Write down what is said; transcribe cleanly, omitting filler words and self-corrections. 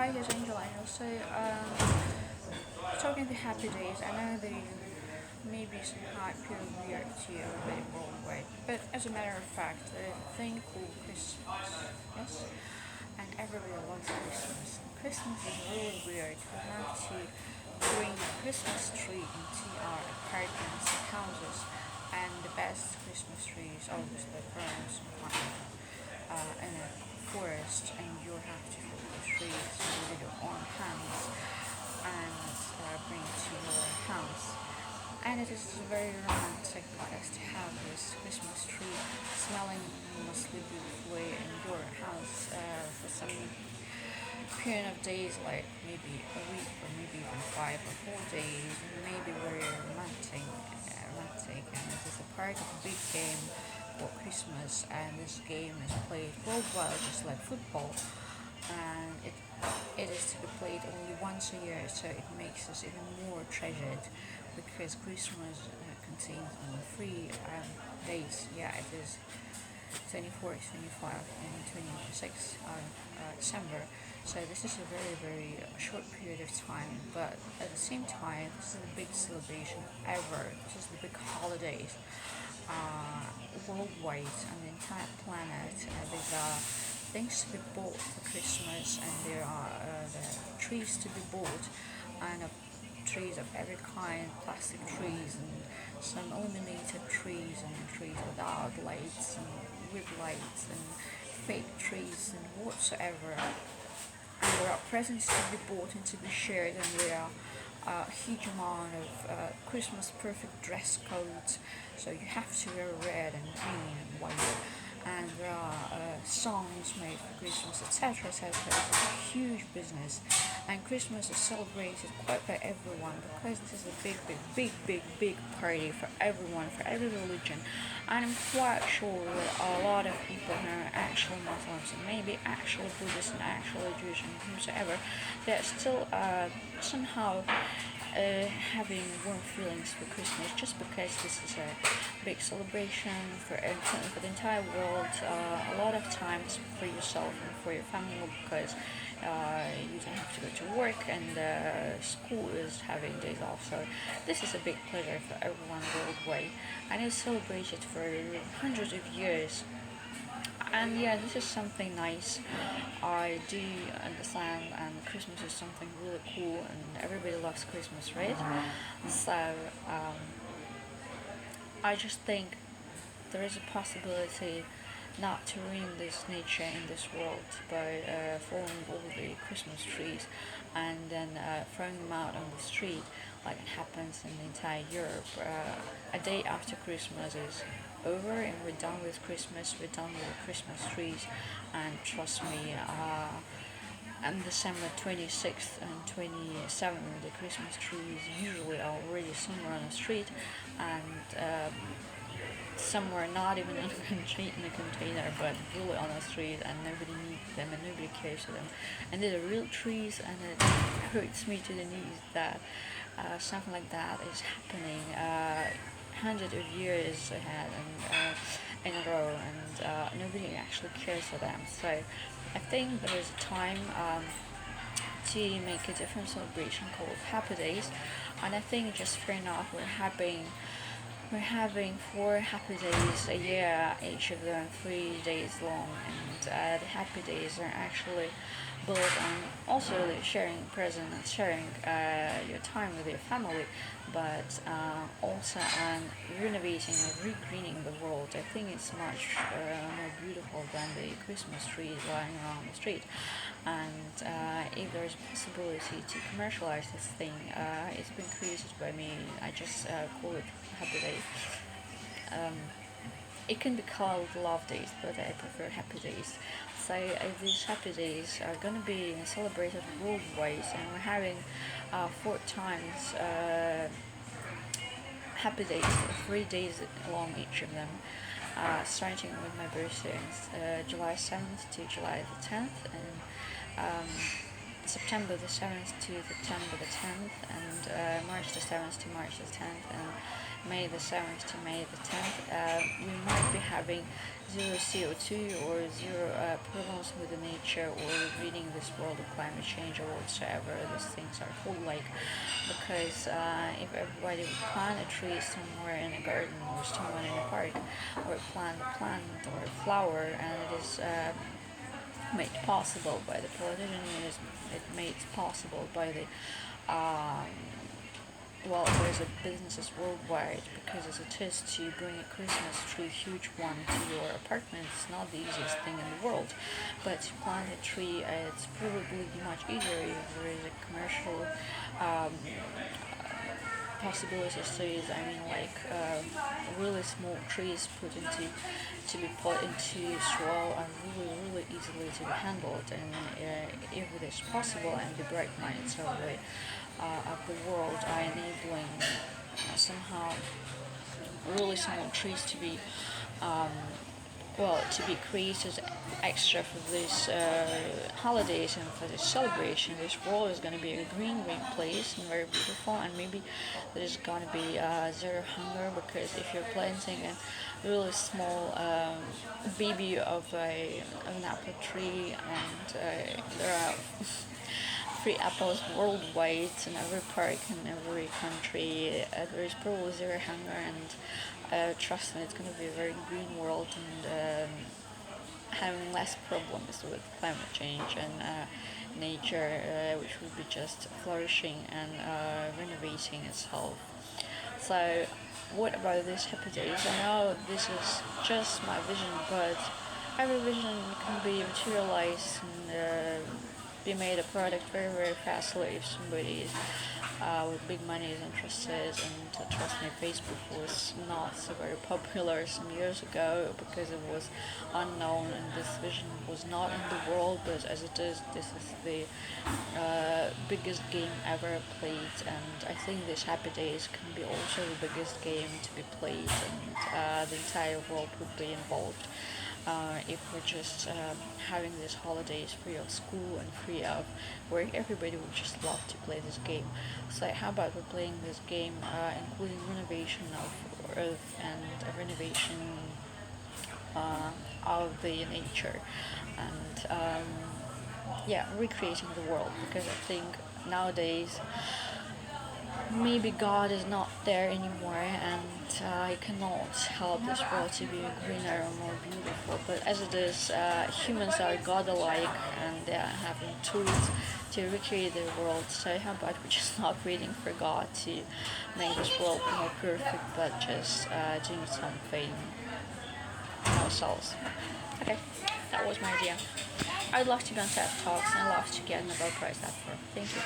Hi, here's Angel. So, talking to happy days, I know they maybe somehow appear weird to you a bit worldwide, but as a matter of fact, the thing called Christmas, yes, and everybody loves Christmas. Christmas is really weird. We have to bring the Christmas tree into our apartments and houses, and the best Christmas tree is always the parents in a forest, and you have to fill the trees with your own hands and bring it to your house. And it is very romantic because to have this Christmas tree smelling mostly beautifully in your house for some period of days, like maybe a week or maybe even 5 or 4 days, maybe very romantic, and it is a part of a big game for Christmas. And this game is played worldwide, just like football, and it is to be played only once a year, so it makes us even more treasured because Christmas contains only 3 days. Yeah, it is 24th, 25, and 26th of December. So this is a very short period of time, but at the same time, this is the big celebration ever. This is the big holidays uh, worldwide on the entire planet. There are things to be bought for Christmas, and there are the trees to be bought, and trees of every kind, plastic trees and some illuminated trees and trees without lights and with lights and fake trees and whatsoever. And there are presents to be bought and to be shared, and there are a huge amount of Christmas perfect dress codes. So you have to wear red and green and white. And there are songs made for Christmas, etc., etc. It's a huge business, and Christmas is celebrated quite by everyone because this is a big party for everyone, for every religion. And I'm quite sure that a lot of people who are actual Muslims and maybe actual Buddhists and actual Jewish and whosoever, they're still somehow having warm feelings for Christmas just because this is a big celebration for the entire world. A lot of times for yourself and for your family because you don't have to go to work, and school is having days off. So this is a big pleasure for everyone worldwide, and it's celebrated for hundreds of years. And yeah, this is something nice. I do understand, and Christmas is something really cool, and everybody loves Christmas, right? So um, I just think there is a possibility not to ruin this nature in this world by falling all the Christmas trees and then throwing them out on the street like it happens in the entire Europe. A day after Christmas is over and we're done with Christmas, we're done with the Christmas trees, and trust me, on December 26th and 27th, the Christmas trees usually are already somewhere on the street, and somewhere not even in a container, but really on the street, and nobody needs them and nobody cares for them. And they're real trees, and it hurts me to the knees that something like that is happening hundreds of years ahead and in a row, and nobody actually cares for them. So I think there is a time to make a different celebration called Happy Days, and I think just fair enough we're having 4 happy days a year, each of them 3 days long, and the happy days are actually built on also the sharing presents, sharing your time with your family, but also on renovating or regreening the world. I think it's much more beautiful than the Christmas trees lying around the street. And if there's a possibility to commercialize this thing, it's been created by me. I just call it Happy Day. Um, it can be called Love Days, but I prefer Happy Days. So these Happy Days are going to be celebrated worldwide, and we're having 4 times Happy Days, 3 days long each of them, starting with my birthday, July 7th to July the 10th, and September the 7th to September the 10th, and March the 7th to March the 10th, and May the 7th to May the 10th, we might be having zero CO2 or zero problems with the nature or reading this world of climate change or whatsoever these things are called, like, because if everybody would plant a tree somewhere in a garden or somewhere in a park, or plant a plant or a flower, and it is made possible by the politicians, it made possible by the um, well, there's a businesses worldwide, because as it is to bring a Christmas tree, huge one, to your apartment, it's not the easiest thing in the world. But to plant a tree, it's probably much easier if there is a commercial um, possibilities to it. I mean, like really small trees put into to be put into soil are really easily to be handled, and if it is possible, and the bright minds of the world are enabling somehow really small trees to be um, to be created extra for these holidays and for this celebration. This world is going to be a green place and very beautiful, and maybe there's going to be zero hunger, because if you're planting a really small baby of an apple tree, and there are free apples worldwide in every park in every country, there is probably zero hunger, and trust me, it's going to be a very green world, and having less problems with climate change and nature, which would be just flourishing and renovating itself. So, what about these happy days? I know this is just my vision, but every vision can be materialized and be made a product very fastly if somebody is with big money is interested. And trust me, Facebook was not so very popular some years ago because it was unknown and this vision was not in the world. But as it is, this is the biggest game ever played, and I think this Happy Days can be also the biggest game to be played, and the entire world would be involved. If we're just having these holidays free of school and free of work, everybody would just love to play this game. So how about we're playing this game, including renovation of Earth and a renovation of the nature, and recreating the world, because I think nowadays maybe God is not there anymore, and I cannot help this world to be greener or more beautiful. But as it is, humans are God-alike, and they are having tools to recreate their world. So how about we just not waiting for God to make this world more perfect, but just doing something ourselves. Okay, that was my idea. I'd love to be on TED Talks, and I'd love to get a Nobel Prize that for. Thank you.